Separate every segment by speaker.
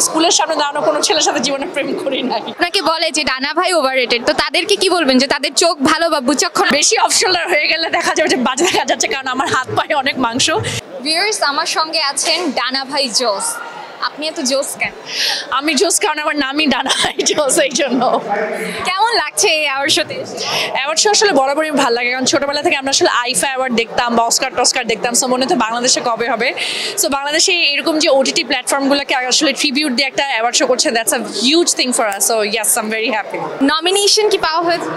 Speaker 1: স্কুলের সামনে দাঁড়ানো কোনো ছেলের সাথে জীবনে প্রেম করি নাই।
Speaker 2: আপনাকে বলে যে ডানা ভাই ওভাররেটেড, তো তাদেরকে কি বলবেন যে তাদের চোখ ভালো বা বিচক্ষণ?
Speaker 1: বেশি অপশনাল হয়ে গেলে দেখা যাবে যে বাজে দেখা যাচ্ছে, কারণ আমার হাত পায়ে অনেক মাংস।
Speaker 2: ভিউয়ার্স, আমার সঙ্গে আছেন ডানা ভাই জোস। আপনি এত জোস কেন?
Speaker 1: আমি জোস কারণ আমার নামই ডানা ভাই জোস, এই জন্য।
Speaker 2: কেমন লাগছে এই অ্যাওয়ার্ড শোতে?
Speaker 1: অ্যাওয়ার্ড শো আসলে বরাবরই ভালো লাগে, কারণ ছোটবেলা থেকে আমরা আসলে আইফা অ্যাওয়ার্ড দেখতাম বা অস্কার টস্কার দেখতাম। সো মনে হতো বাংলাদেশে কবে হবে। সো বাংলাদেশে এরকম যে ওটিটি প্ল্যাটফর্মগুলোকে আসলে ট্রিবিউট দিয়ে একটা অ্যাওয়ার্ড শো করছে, that's a huge thing for us. So yes, I am very happy.
Speaker 2: Nomination কি পাওয়া হয়েছে?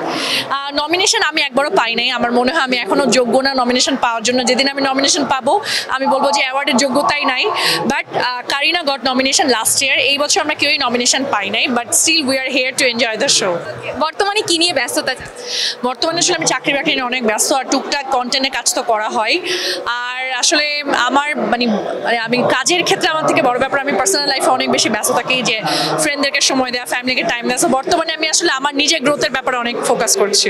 Speaker 1: নমিনেশন আমি একবারও পাই নাই। আমার মনে হয় আমি এখনো যোগ্য না নমিনেশন পাওয়ার জন্য। যেদিন আমি নমিনেশন পাবো আমি বলবো যে অ্যাওয়ার্ডের যোগ্যতাই নাই। But Kareena got nomination last year. এই বছর আমরা কেউই নমিনেশন পাই নাই, but still we are here to enjoy the show.
Speaker 2: বর্তমানে কি নিয়ে ব্যস্ততা?
Speaker 1: বর্তমানে আসলে আমি চাকরি বাকরি নিয়ে অনেক ব্যস্ত, আর টুকটাক কন্টেন্টের কাজ তো করা হয়। আর আসলে আমার আমি কাজের ক্ষেত্রে আমার থেকে বড় ব্যাপার আমি পার্সোনাল লাইফে অনেক বেশি ব্যস্ত থাকি, যে ফ্রেন্ডদেরকে সময় দেওয়া, ফ্যামিলিকে টাইম দেওয়া। সো বর্তমানে আমি আসলে আমার নিজের গ্রোথের ব্যাপারে অনেক ফোকাস করছি।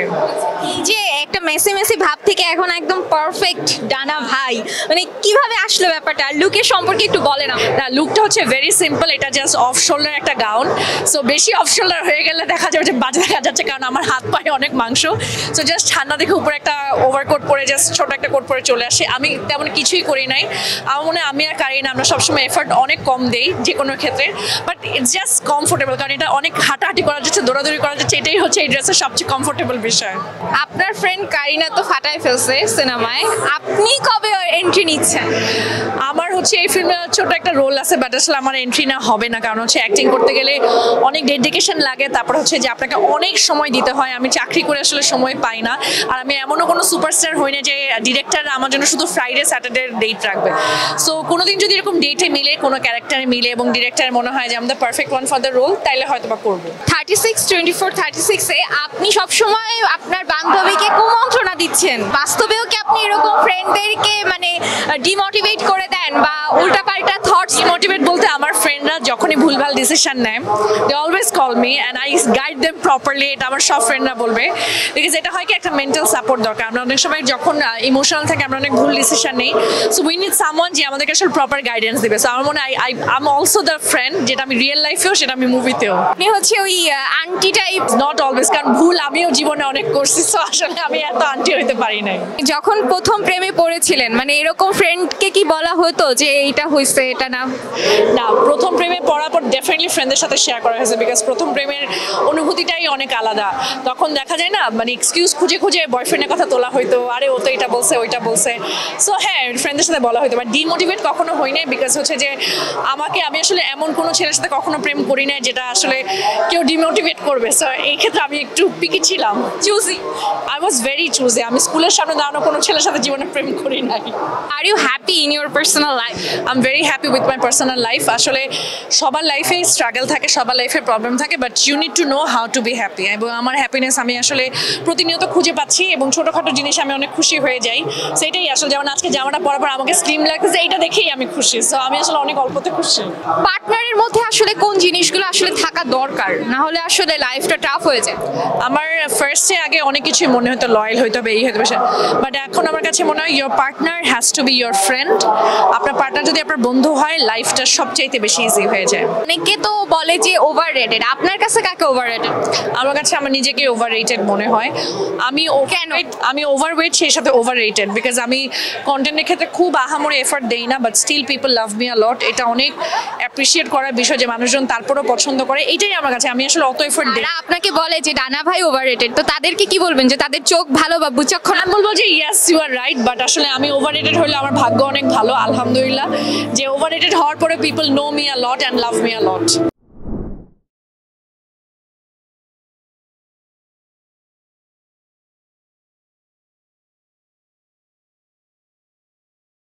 Speaker 2: যে একটা মেসি মেসি ভাব থেকে এখন একদম পারফেক্ট ডানা ভাই, মানে কিভাবে আসলো ব্যাপারটা? লুকের সম্পর্কে একটু বলেন।
Speaker 1: না, লুকটা হচ্ছে ভেরি সিম্পল। এটা জাস্ট অফ শোল্ডার একটা গাউন। সো বেশি অফ শোল্ডার হয়ে গেলে দেখা যাবে যে বাজে দেখা যাচ্ছে, কারণ আমার হাত পায়ে অনেক মাংস। সো জাস্ট ঠান্ডা দেখে উপরে একটা ওভারকোট পরে, জাস্ট ছোট একটা কোট পরে চলে আসে। আমি তেমন কিছুই করি নাই। আমার মনে হয় আমি আর কারিনা আমরা সবসময় এফার্ট অনেক কম দেই যে কোনো ক্ষেত্রে, বাট ইটস জাস্ট কমফোর্টেবল, কারণ এটা অনেক হাঁটাহাঁটি করা যাচ্ছে, দৌড়াদৌড়ি করা যাচ্ছে। এটাই হচ্ছে এই ড্রেসের সবচেয়ে কমফোর্টেবল বিষয়।
Speaker 2: আপনার ফ্রেন্ড কারিনা তো ফাটায় ফেলছে সিনেমায়, আপনি কবে এন্ট্রি নিচ্ছেন?
Speaker 1: আমার হচ্ছে এই ফিল্মে ছোট একটা রোল আছে, বাট আসলে আমার এন্ট্রি না হবে না, কারণ হচ্ছে অ্যাক্টিং করতে গেলে অনেক ডেডিকেশন লাগে। তারপর হচ্ছে যে আপনাকে অনেক সময় দিতে হয়। আমি চাকরি করে আসলে সময় পাই না। আর আমি এমনও কোনো সুপারস্টার হই না যে ডিরেক্টর আমার জন্য শুধু ফ্রাইডে স্যাটারডে ডেট রাখবে। সো কোনোদিন যদি এরকম ডেটে মিলে, কোনো ক্যারেক্টারে মিলে এবং ডিরেক্টর মনে হয় যে আমি the perfect one for the role, তাইলে হয়তো বা করবো।
Speaker 2: 36-24-36-এ আপনি সবসময় আপনার বান্ধবীকে কুমন্ত্রণা দিচ্ছেন। বাস্তবেও কি আপনি এরকম ফ্রেন্ডদেরকে মানে ডিমোটিভেট করে দেন বা উল্টাপাল্টা থটস?
Speaker 1: ডিমোটিভেট বলতে আমার ফ্রেন্ডরা যখনই ভুলভাল ডিসিশন নেয়, they always call me and I guide them properly. এটা আমার সব ফ্রেন্ডরা বলবে, বিকজ এটা হয় কি একটা মেন্টাল সাপোর্ট দরকার। আমরা অনেক সময় যখন ইমোশনাল থাকে আমরা অনেক ভুল ডিসিশন নেই। সো উই নিড সামওয়ান যে আমাদেরকে আসলে প্রপার গাইডেন্স দেবে। সো আমার মনে হয় I am also the friend, যেটা আমি রিয়েল লাইফেও সেটা আমি মুভিতেও।
Speaker 2: আপনি হচ্ছে ওই আন্টি টাইপ?
Speaker 1: নট অলওয়েজ, কারণ ভুল আমিও জীবনে অনেক করছি। সো আসলে আমি এত আন্টি হইতে পারি নাই।
Speaker 2: যখন প্রথম প্রেমে পড়েছিলেন মানে এরকম ফ্রেন্ডকে কি বলা হতো যে এইটা হয়েছে এটা না?
Speaker 1: না, প্রথম প্রেমে পড়ার পর ডেফিনেটলি ফ্রেন্ডদের সাথে শেয়ার করা হয়েছে, বিকজ প্রথম প্রেমের অনুভূতিটাই অনেক আলাদা। তখন দেখা যায় না, মানে এক্সকিউজ খুঁজে খুঁজে বয়ফ্রেন্ডের কথা তোলা হয়তো, আরে ও তো এটা বলছে ওইটা বলছে। সো হ্যাঁ, ফ্রেন্ডদের সাথে বলা হয়তো, বাট ডিমোটিভেট কখনো হই নাই, বিকজ হচ্ছে যে আমি আসলে এমন কোনো ছেলের সাথে কখনো প্রেম করি নাই যেটা আসলে কেউ ডিমোটিভেট করবে। সো এই ক্ষেত্রে আমি একটু পিকি ছিলাম, choosy. I was very choosy. আমি স্কুলের সামনে দাঁড়ানো কোনো ছেলের সাথে জীবনে প্রেম করি নাই।
Speaker 2: Are you happy in your personal life?
Speaker 1: I am very happy with my personal life. আসলে সবার লাইফে স্ট্রাগল থাকে, সবার লাইফে প্রবলেম থাকে, but you need to know how to be happy. এবং আমার হ্যাপিনেস আমি আসলে প্রতিনিয়ত খুঁজে পাচ্ছি, এবং ছোটোখাটো জিনিস আমি অনেক খুশি হয়ে যাই। সেটাই আসলে, যেমন আজকে জামাটা পরার পর আমাকে স্লিম লাগতেছে, এইটা দেখেই আমি খুশি। সো আমি আসলে অনেক অল্পতে খুশি।
Speaker 2: পার্টনারের মধ্যে আসলে কোন জিনিসগুলো আসলে থাকা দরকার, না হলে আসলে লাইফটা টাফ হয়ে যায়?
Speaker 1: আমার ফার্স্টে আগে অনেক কিছুই মনে হতো, লয়াল হইতে হবে, এই হতে হবে, বাট এখন আমার কাছে মনে হয় your partner has to B your friend. আপনার পার্টনার যদি আপনার বন্ধু হয়, লাইফটা সবচাইতে বেশি ইজি হয়ে যায়।
Speaker 2: অনেকে তো বলে যে ওভার রেটেড, আপনার কাছে কাকে ওভার রেটেড?
Speaker 1: আমার কাছে আমার নিজেকে ওভার রেটেড মনে হয়। আমি ওভারওয়েট, সেই সাথে ওভার রেটেড, বিকজ আমি কন্টেন্টের ক্ষেত্রে খুব আহামরি এফার্ট দেই না, but still people love me a lot. এটা অনেক অ্যাপ্রিসিয়েট করার বিষয় যে মানুষজন তারপরেও পছন্দ করে, এইটাই আমার কাছে। আমি আসলে অত এফার্ট দিই।
Speaker 2: আপনাকে বলে যে ডানা ভাই ওভার রেটেড, তো তাদেরকে কি বলবেন যে তাদের চোখ ভালো বা বিচক্ষণ?
Speaker 1: আমি বলবো যে yes, you are right, but আসলে আমি ওভার রেটেড হলে আমার ভাগ্য অনেক ভালো, আলহামদুলিল্লাহ, যে ওভার রেটেড হওয়ার পরে people know me a lot and love me a lot.